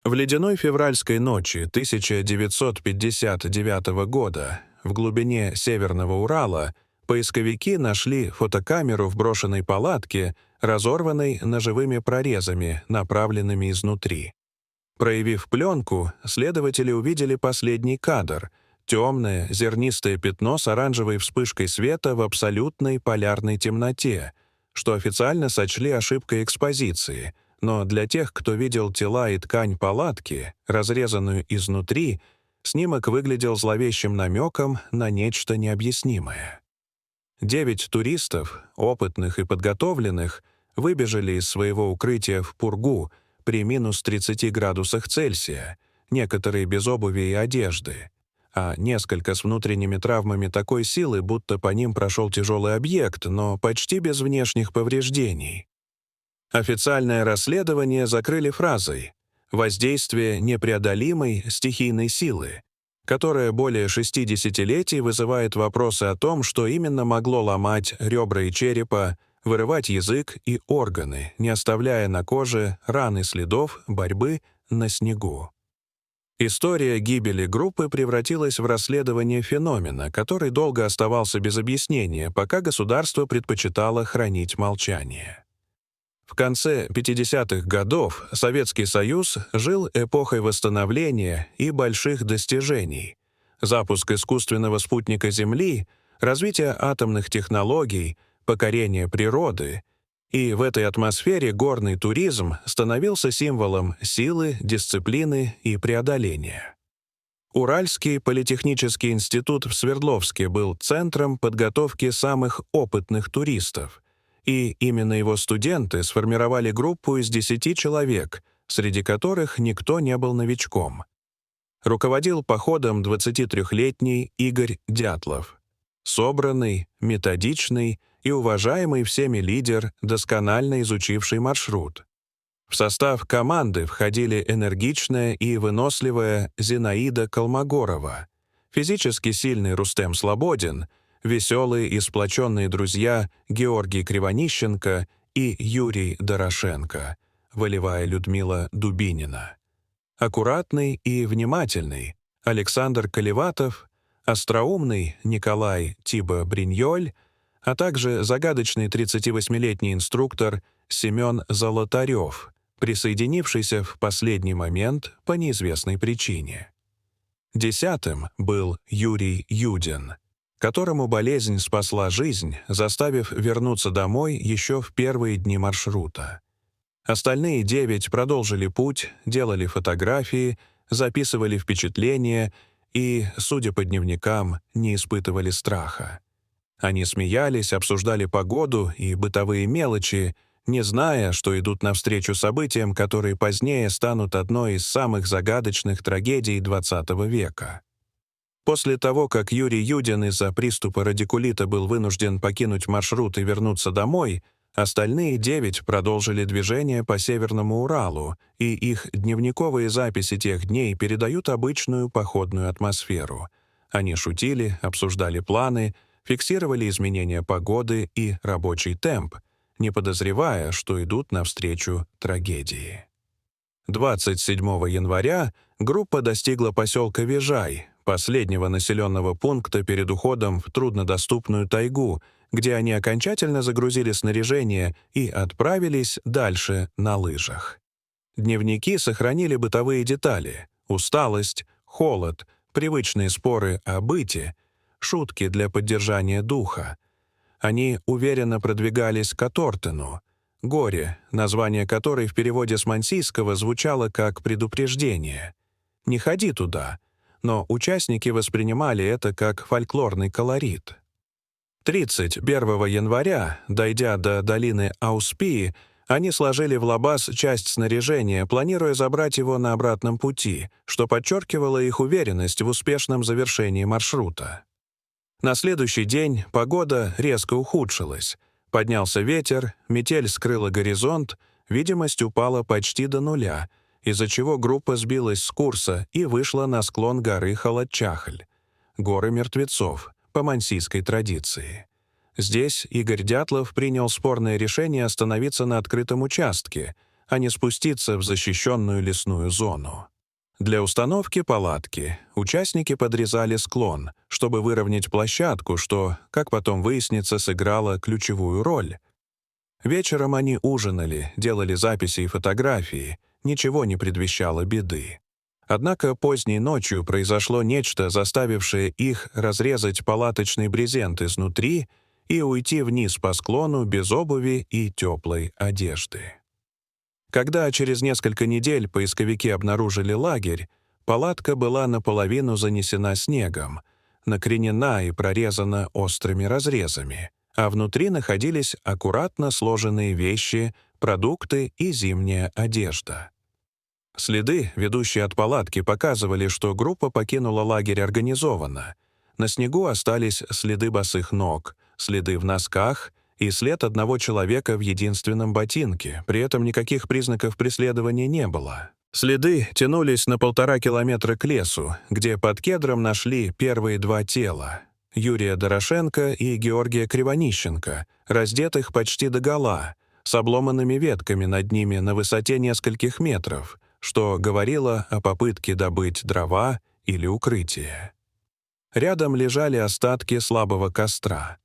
В ледяной февральской ночи 1959 года в глубине Северного Урала поисковики нашли фотокамеру в брошенной палатке, разорванной ножевыми прорезами, направленными изнутри. Проявив пленку, следователи увидели последний кадр — темное, зернистое пятно с оранжевой вспышкой света в абсолютной полярной темноте, что официально сочли ошибкой экспозиции, но для тех, кто видел тела и ткань палатки, разрезанную изнутри, снимок выглядел зловещим намеком на нечто необъяснимое. 9 туристов, опытных и подготовленных, выбежали из своего укрытия в пургу при минус 30 градусах Цельсия, некоторые без обуви и одежды, а несколько с внутренними травмами такой силы, будто по ним прошел тяжелый объект, но почти без внешних повреждений. Официальное расследование закрыли фразой «воздействие непреодолимой стихийной силы», которая более 6 десятилетий вызывает вопросы о том, что именно могло ломать ребра и черепа, вырывать язык и органы, не оставляя на коже ран и следов борьбы на снегу. История гибели группы превратилась в расследование феномена, который долго оставался без объяснения, пока государство предпочитало хранить молчание. В конце 50-х годов Советский Союз жил эпохой восстановления и больших достижений. Запуск искусственного спутника Земли, развитие атомных технологий, покорение природы. И в этой атмосфере горный туризм становился символом силы, дисциплины и преодоления. Уральский политехнический институт в Свердловске был центром подготовки самых опытных туристов, и именно его студенты сформировали группу из 10 человек, среди которых никто не был новичком. Руководил походом 23-летний Игорь Дятлов. Собранный, методичный и уважаемый всеми лидер, досконально изучивший маршрут. В состав команды входили энергичная и выносливая Зинаида Колмогорова, физически сильный Рустем Слободин, веселые и сплоченные друзья Георгий Кривонищенко и Юрий Дорошенко, волевая Людмила Дубинина. Аккуратный и внимательный Александр Колеватов, остроумный Николай Тиба-Бриньоль, а также загадочный 38-летний инструктор Семен Золотарев, присоединившийся в последний момент по неизвестной причине. 10-м был Юрий Юдин, которому болезнь спасла жизнь, заставив вернуться домой еще в первые дни маршрута. Остальные 9 продолжили путь, делали фотографии, записывали впечатления и, судя по дневникам, не испытывали страха. Они смеялись, обсуждали погоду и бытовые мелочи, не зная, что идут навстречу событиям, которые позднее станут одной из самых загадочных трагедий XX века. После того, как Юрий Юдин из-за приступа радикулита был вынужден покинуть маршрут и вернуться домой, остальные 9 продолжили движение по Северному Уралу, и их дневниковые записи тех дней передают обычную походную атмосферу. Они шутили, обсуждали планы, фиксировали изменения погоды и рабочий темп, не подозревая, что идут навстречу трагедии. 27 января группа достигла поселка Вижай, последнего населенного пункта перед уходом в труднодоступную тайгу, где они окончательно загрузили снаряжение и отправились дальше на лыжах. Дневники сохранили бытовые детали — усталость, холод, привычные споры о быте, шутки для поддержания духа. Они уверенно продвигались к Атортену, горе, название которой в переводе с мансийского звучало как предупреждение. «Не ходи туда», но участники воспринимали это как фольклорный колорит. 31 января, дойдя до долины Ауспии, они сложили в лабаз часть снаряжения, планируя забрать его на обратном пути, что подчеркивало их уверенность в успешном завершении маршрута. На следующий день погода резко ухудшилась. Поднялся ветер, метель скрыла горизонт, видимость упала почти до нуля, из-за чего группа сбилась с курса и вышла на склон горы Халатчахль, горы мертвецов, по мансийской традиции. Здесь Игорь Дятлов принял спорное решение остановиться на открытом участке, а не спуститься в защищенную лесную зону. Для установки палатки участники подрезали склон, чтобы выровнять площадку, что, как потом выяснится, сыграло ключевую роль. Вечером они ужинали, делали записи и фотографии, ничего не предвещало беды. Однако поздней ночью произошло нечто, заставившее их разрезать палаточный брезент изнутри и уйти вниз по склону без обуви и теплой одежды. Когда через несколько недель поисковики обнаружили лагерь, палатка была наполовину занесена снегом, накренена и прорезана острыми разрезами, а внутри находились аккуратно сложенные вещи, продукты и зимняя одежда. Следы, ведущие от палатки, показывали, что группа покинула лагерь организованно. На снегу остались следы босых ног, следы в носках и след одного человека в единственном ботинке, при этом никаких признаков преследования не было. Следы тянулись на 1,5 километра к лесу, где под кедром нашли первые 2 тела — Юрия Дорошенко и Георгия Кривонищенко, раздетых почти догола, с обломанными ветками над ними на высоте нескольких метров, что говорило о попытке добыть дрова или укрытие. Рядом лежали остатки слабого костра.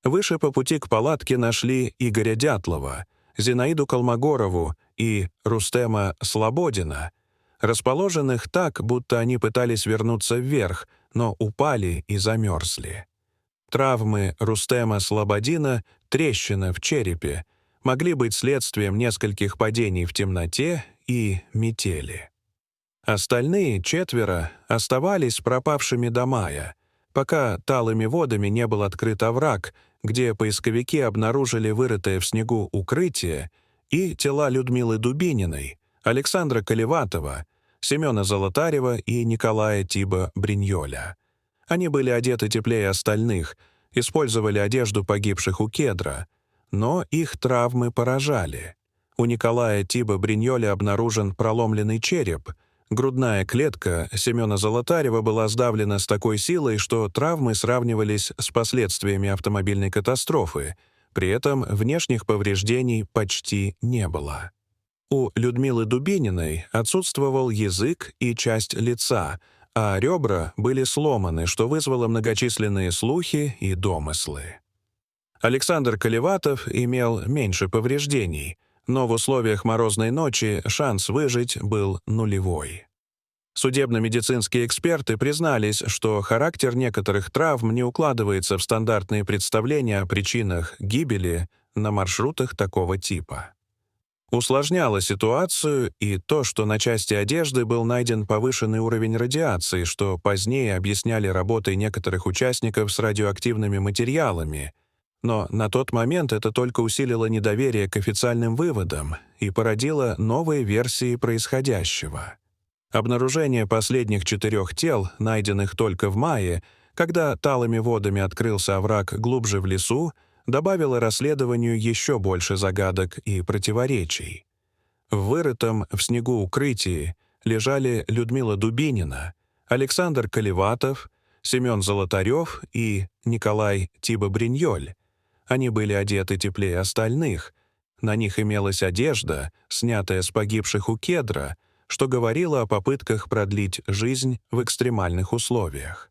Выше по пути к палатке нашли Игоря Дятлова, Зинаиду Колмогорову и Рустема Слободина, расположенных так, будто они пытались вернуться вверх, но упали и замерзли. Травмы Рустема Слободина, трещина в черепе, могли быть следствием нескольких падений в темноте и метели. Остальные 4 оставались пропавшими до мая, пока талыми водами не был открыт овраг, где поисковики обнаружили вырытое в снегу укрытие и тела Людмилы Дубининой, Александра Колеватова, Семена Золотарева и Николая Тиба-Бриньоля. Они были одеты теплее остальных, использовали одежду погибших у кедра, но их травмы поражали. У Николая Тиба-Бриньоля обнаружен проломленный череп, грудная клетка Семена Золотарева была сдавлена с такой силой, что травмы сравнивались с последствиями автомобильной катастрофы, при этом внешних повреждений почти не было. У Людмилы Дубининой отсутствовал язык и часть лица, а ребра были сломаны, что вызвало многочисленные слухи и домыслы. Александр Колеватов имел меньше повреждений, но в условиях морозной ночи шанс выжить был нулевой. Судебно-медицинские эксперты признались, что характер некоторых травм не укладывается в стандартные представления о причинах гибели на маршрутах такого типа. Усложняло ситуацию и то, что на части одежды был найден повышенный уровень радиации, что позднее объясняли работой некоторых участников с радиоактивными материалами, но на тот момент это только усилило недоверие к официальным выводам и породило новые версии происходящего. Обнаружение последних 4 тел, найденных только в мае, когда талыми водами открылся овраг глубже в лесу, добавило расследованию еще больше загадок и противоречий. В вырытом в снегу укрытии лежали Людмила Дубинина, Александр Колеватов, Семен Золотарев и Николай Тиба-Бриньоль. Они были одеты теплее остальных, на них имелась одежда, снятая с погибших у кедра, что говорило о попытках продлить жизнь в экстремальных условиях.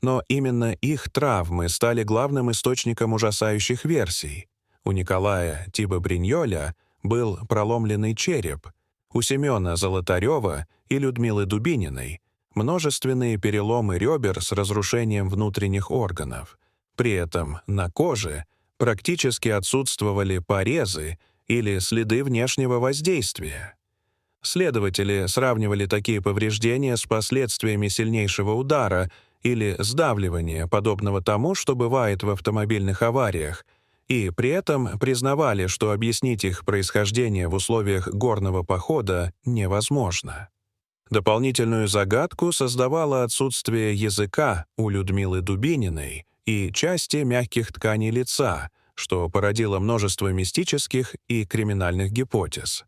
Но именно их травмы стали главным источником ужасающих версий. У Николая Тиба-Бриньоля был проломленный череп, у Семена Золотарева и Людмилы Дубининой множественные переломы ребер с разрушением внутренних органов. При этом на коже практически отсутствовали порезы или следы внешнего воздействия. Следователи сравнивали такие повреждения с последствиями сильнейшего удара или сдавливания, подобного тому, что бывает в автомобильных авариях, и при этом признавали, что объяснить их происхождение в условиях горного похода невозможно. Дополнительную загадку создавало отсутствие языка у Людмилы Дубининой и части мягких тканей лица, что породило множество мистических и криминальных гипотез.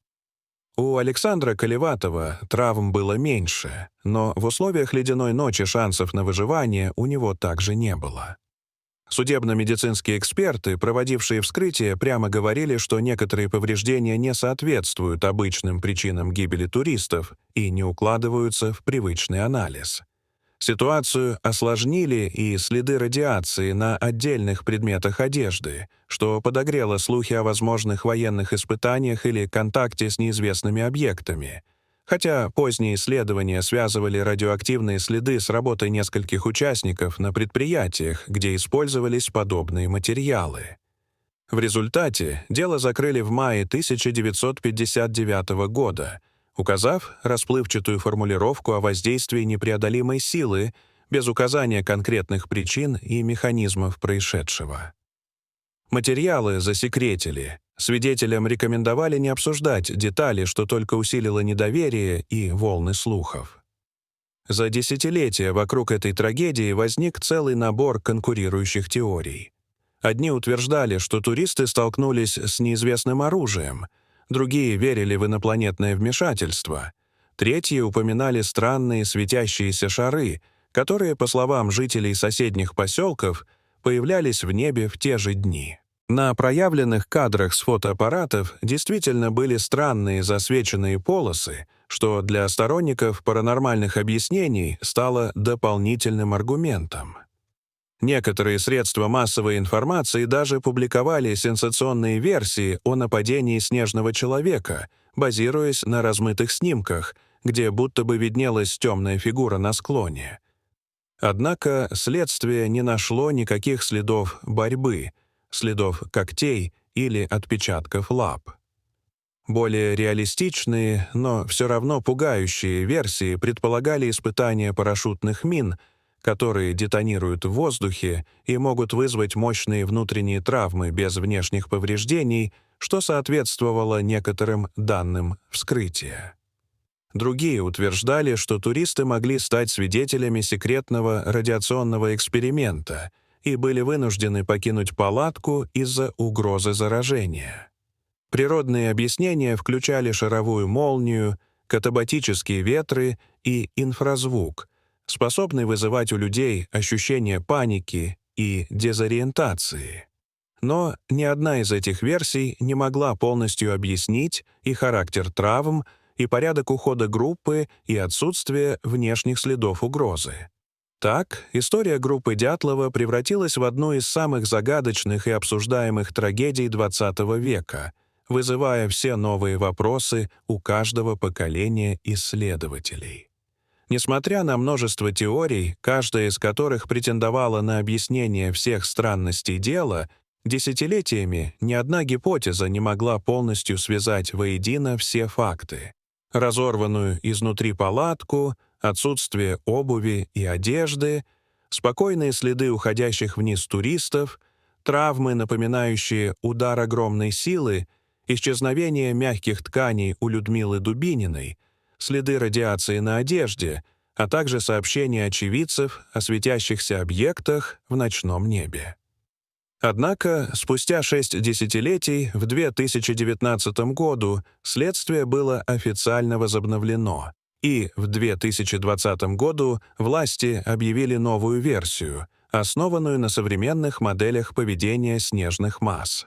У Александра Колеватова травм было меньше, но в условиях ледяной ночи шансов на выживание у него также не было. Судебно-медицинские эксперты, проводившие вскрытие, прямо говорили, что некоторые повреждения не соответствуют обычным причинам гибели туристов и не укладываются в привычный анализ. Ситуацию осложнили и следы радиации на отдельных предметах одежды, что подогрело слухи о возможных военных испытаниях или контакте с неизвестными объектами, хотя поздние исследования связывали радиоактивные следы с работой нескольких участников на предприятиях, где использовались подобные материалы. В результате дело закрыли в мае 1959 года, указав расплывчатую формулировку о воздействии непреодолимой силы без указания конкретных причин и механизмов происшедшего. Материалы засекретили. Свидетелям рекомендовали не обсуждать детали, что только усилило недоверие и волны слухов. За десятилетия вокруг этой трагедии возник целый набор конкурирующих теорий. Одни утверждали, что туристы столкнулись с неизвестным оружием, другие верили в инопланетное вмешательство, третьи упоминали странные светящиеся шары, которые, по словам жителей соседних поселков, появлялись в небе в те же дни. На проявленных кадрах с фотоаппаратов действительно были странные засвеченные полосы, что для сторонников паранормальных объяснений стало дополнительным аргументом. Некоторые средства массовой информации даже публиковали сенсационные версии о нападении снежного человека, базируясь на размытых снимках, где будто бы виднелась темная фигура на склоне. Однако следствие не нашло никаких следов борьбы, следов когтей или отпечатков лап. Более реалистичные, но все равно пугающие версии предполагали испытания парашютных мин, которые детонируют в воздухе и могут вызвать мощные внутренние травмы без внешних повреждений, что соответствовало некоторым данным вскрытия. Другие утверждали, что туристы могли стать свидетелями секретного радиационного эксперимента и были вынуждены покинуть палатку из-за угрозы заражения. Природные объяснения включали шаровую молнию, катабатические ветры и инфразвук, способный вызывать у людей ощущение паники и дезориентации. Но ни одна из этих версий не могла полностью объяснить и характер травм, и порядок ухода группы, и отсутствие внешних следов угрозы. Так, история группы Дятлова превратилась в одну из самых загадочных и обсуждаемых трагедий XX века, вызывая все новые вопросы у каждого поколения исследователей. Несмотря на множество теорий, каждая из которых претендовала на объяснение всех странностей дела, десятилетиями ни одна гипотеза не могла полностью связать воедино все факты. Разорванную изнутри палатку, отсутствие обуви и одежды, спокойные следы уходящих вниз туристов, травмы, напоминающие удар огромной силы, исчезновение мягких тканей у Людмилы Дубининой, следы радиации на одежде, а также сообщения очевидцев о светящихся объектах в ночном небе. Однако, спустя 6 десятилетий, в 2019 году следствие было официально возобновлено, и в 2020 году власти объявили новую версию, основанную на современных моделях поведения снежных масс.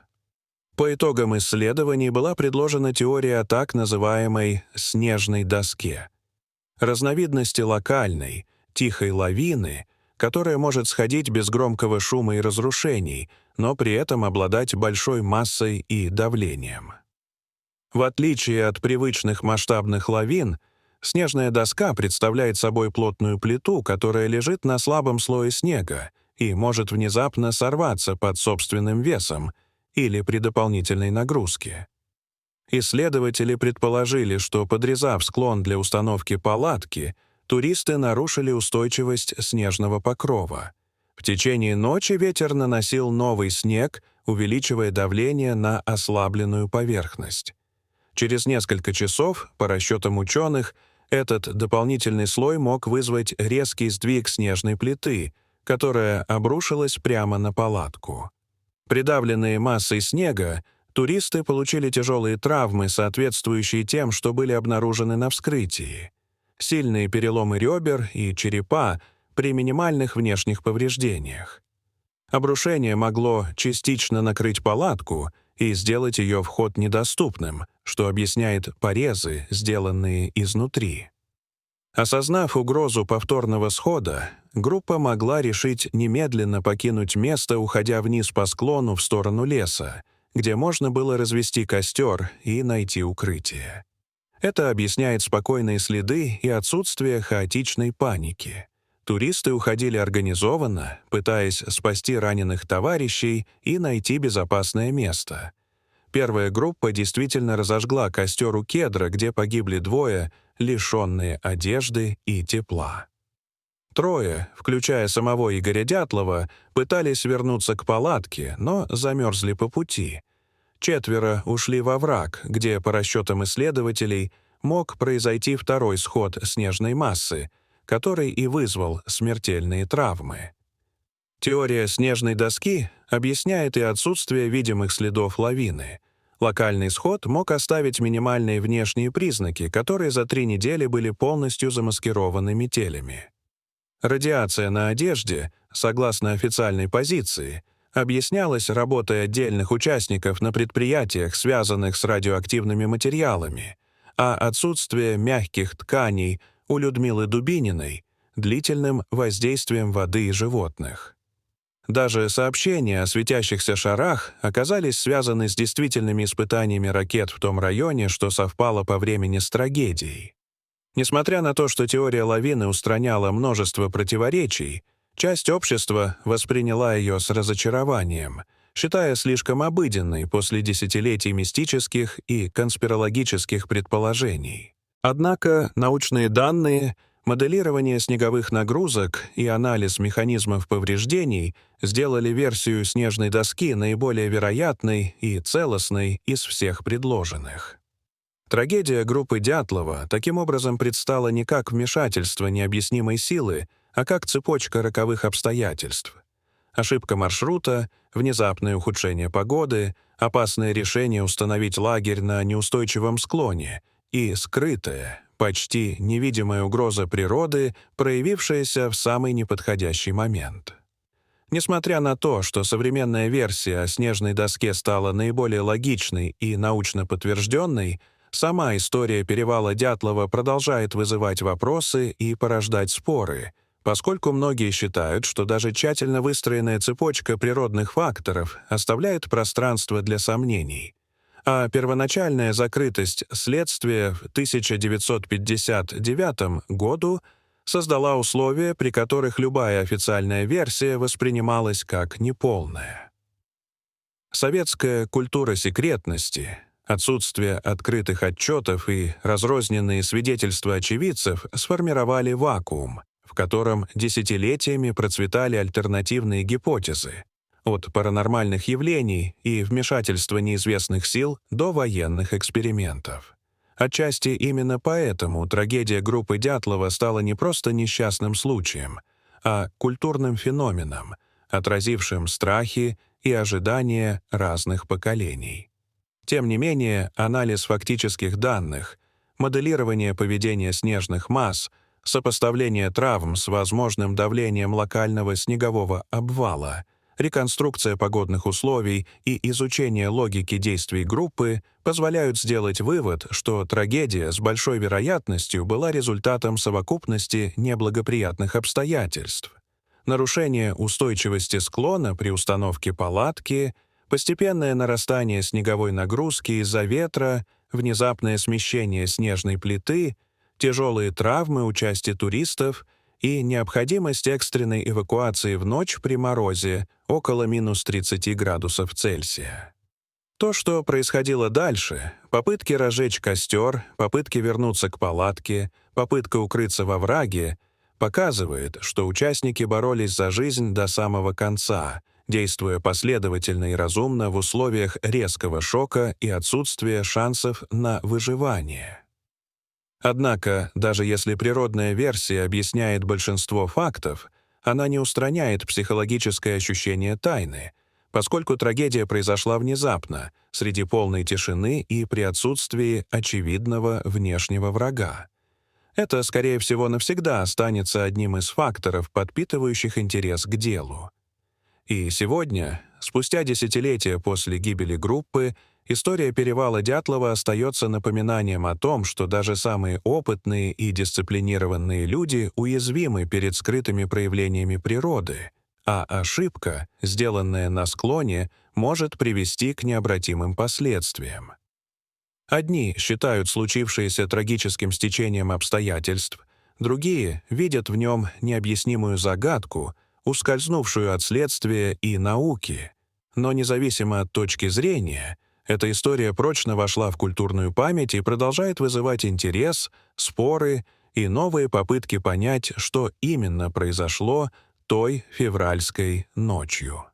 По итогам исследований была предложена теория о так называемой «снежной доске» — разновидности локальной, тихой лавины, которая может сходить без громкого шума и разрушений, но при этом обладать большой массой и давлением. В отличие от привычных масштабных лавин, снежная доска представляет собой плотную плиту, которая лежит на слабом слое снега и может внезапно сорваться под собственным весом или при дополнительной нагрузке. Исследователи предположили, что, подрезав склон для установки палатки, туристы нарушили устойчивость снежного покрова. В течение ночи ветер наносил новый снег, увеличивая давление на ослабленную поверхность. Через несколько часов, по расчетам ученых, этот дополнительный слой мог вызвать резкий сдвиг снежной плиты, которая обрушилась прямо на палатку. Придавленные массой снега, туристы получили тяжелые травмы, соответствующие тем, что были обнаружены на вскрытии. Сильные переломы ребер и черепа при минимальных внешних повреждениях. Обрушение могло частично накрыть палатку и сделать ее вход недоступным, что объясняет порезы, сделанные изнутри. Осознав угрозу повторного схода, группа могла решить немедленно покинуть место, уходя вниз по склону в сторону леса, где можно было развести костер и найти укрытие. Это объясняет спокойные следы и отсутствие хаотичной паники. Туристы уходили организованно, пытаясь спасти раненых товарищей и найти безопасное место. Первая группа действительно разожгла костер у кедра, где погибли двое, лишенные одежды и тепла. Трое, включая самого Игоря Дятлова, пытались вернуться к палатке, но замерзли по пути. Четверо ушли во враг, где, по расчетам исследователей, мог произойти второй сход снежной массы, который и вызвал смертельные травмы. Теория снежной доски объясняет и отсутствие видимых следов лавины. Локальный сход мог оставить минимальные внешние признаки, которые за 3 недели были полностью замаскированы метелями. Радиация на одежде, согласно официальной позиции, объяснялась работой отдельных участников на предприятиях, связанных с радиоактивными материалами, а отсутствие мягких тканей у Людмилы Дубининой — длительным воздействием воды и животных. Даже сообщения о светящихся шарах оказались связаны с действительными испытаниями ракет в том районе, что совпало по времени с трагедией. Несмотря на то, что теория лавины устраняла множество противоречий, часть общества восприняла ее с разочарованием, считая слишком обыденной после десятилетий мистических и конспирологических предположений. Однако научные данные, моделирование снеговых нагрузок и анализ механизмов повреждений сделали версию снежной доски наиболее вероятной и целостной из всех предложенных. Трагедия группы Дятлова таким образом предстала не как вмешательство необъяснимой силы, а как цепочка роковых обстоятельств. Ошибка маршрута, внезапное ухудшение погоды, опасное решение установить лагерь на неустойчивом склоне и скрытая, почти невидимая угроза природы, проявившаяся в самый неподходящий момент. Несмотря на то, что современная версия о снежной доске стала наиболее логичной и научно подтвержденной, сама история перевала Дятлова продолжает вызывать вопросы и порождать споры, поскольку многие считают, что даже тщательно выстроенная цепочка природных факторов оставляет пространство для сомнений, а первоначальная закрытость следствия в 1959 году создала условия, при которых любая официальная версия воспринималась как неполная. Советская культура секретности, отсутствие открытых отчетов и разрозненные свидетельства очевидцев сформировали вакуум, в котором десятилетиями процветали альтернативные гипотезы, от паранормальных явлений и вмешательства неизвестных сил до военных экспериментов. Отчасти именно поэтому трагедия группы Дятлова стала не просто несчастным случаем, а культурным феноменом, отразившим страхи и ожидания разных поколений. Тем не менее, анализ фактических данных, моделирование поведения снежных масс, сопоставление травм с возможным давлением локального снегового обвала, реконструкция погодных условий и изучение логики действий группы позволяют сделать вывод, что трагедия с большой вероятностью была результатом совокупности неблагоприятных обстоятельств. Нарушение устойчивости склона при установке палатки, постепенное нарастание снеговой нагрузки из-за ветра, внезапное смещение снежной плиты, тяжелые травмы у части туристов и необходимость экстренной эвакуации в ночь при морозе около минус 30 градусов Цельсия. То, что происходило дальше, попытки разжечь костер, попытки вернуться к палатке, попытка укрыться во враге, показывает, что участники боролись за жизнь до самого конца, действуя последовательно и разумно в условиях резкого шока и отсутствия шансов на выживание. Однако, даже если природная версия объясняет большинство фактов, она не устраняет психологическое ощущение тайны, поскольку трагедия произошла внезапно, среди полной тишины и при отсутствии очевидного внешнего врага. Это, скорее всего, навсегда останется одним из факторов, подпитывающих интерес к делу. И сегодня, спустя десятилетия после гибели группы, история перевала Дятлова остается напоминанием о том, что даже самые опытные и дисциплинированные люди уязвимы перед скрытыми проявлениями природы, а ошибка, сделанная на склоне, может привести к необратимым последствиям. Одни считают случившееся трагическим стечением обстоятельств, другие видят в нем необъяснимую загадку, ускользнувшую от следствия и науки. Но независимо от точки зрения, эта история прочно вошла в культурную память и продолжает вызывать интерес, споры и новые попытки понять, что именно произошло той февральской ночью.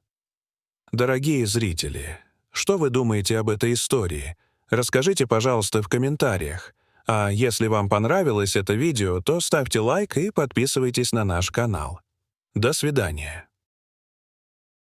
Дорогие зрители, что вы думаете об этой истории? Расскажите, пожалуйста, в комментариях. А если вам понравилось это видео, то ставьте лайк и подписывайтесь на наш канал. До свидания.